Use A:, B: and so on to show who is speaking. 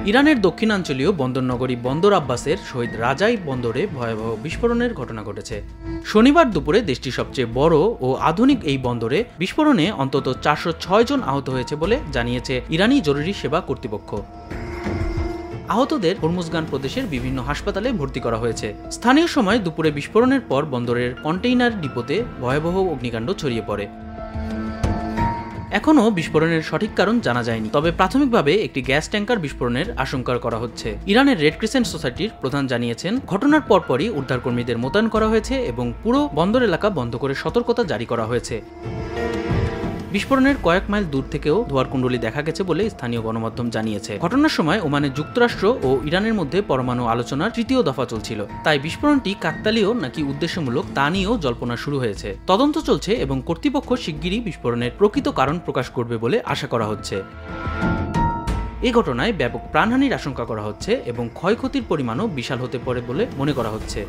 A: ইরানের দক্ষিণাঞ্চলীয় বন্দরনগরী বন্দর আব্বাসের শহীদ রাজাই বন্দরে ভয়াবহ বিস্ফোরণের ঘটনা ঘটেছে। শনিবার দুপুরে দেশটির সবচেয়ে বড় ও আধুনিক এই বন্দরে বিস্ফোরণে অন্তত 406 জন আহত হয়েছে বলে জানিয়েছে ইরানি জরুরি সেবা কর্তৃপক্ষ। আহতদের হরমুজগান প্রদেশের বিভিন্ন হাসপাতালে ভর্তি করা হয়েছে। স্থানীয় সময় দুপুরে বিস্ফোরণের পর বন্দরের কন্টেইনার ডিপোতে ভয়াবহ অগ্নিকাণ্ড ছড়িয়ে পড়ে। এখনও বিস্ফোরণের সঠিক কারণ জানা যায়নি, তবে প্রাথমিকভাবে একটি গ্যাস ট্যাঙ্কার বিস্ফোরণের আশঙ্কা করা হচ্ছে। ইরানের রেড ক্রিসেন্ট সোসাইটির প্রধান জানিয়েছেন, ঘটনার পরপরই উদ্ধারকর্মীদের মোতায়েন করা হয়েছে এবং পুরো বন্দর এলাকা বন্ধ করে সতর্কতা জারি করা হয়েছে। বিস্ফোরণের কয়েক মাইল দূর থেকেও ধোঁয়ার কুণ্ডলী দেখা গেছে বলে স্থানীয় গণমাধ্যম জানিয়েছে। ঘটনার সময় ওমানে যুক্তরাষ্ট্র ও ইরানের মধ্যে পরমাণু আলোচনার তৃতীয় দফা চলছিল, তাই বিস্ফোরণটি কাকতালীয় নাকি উদ্দেশ্যমূলক তা নিয়েও জল্পনা শুরু হয়েছে। তদন্ত চলছে এবং কর্তৃপক্ষ শিগগিরই বিস্ফোরণের প্রকৃত কারণ প্রকাশ করবে বলে আশা করা হচ্ছে। এই ঘটনায় ব্যাপক প্রাণহানির আশঙ্কা করা হচ্ছে এবং ক্ষয়ক্ষতির পরিমাণও বিশাল হতে পারে বলে মনে করা হচ্ছে।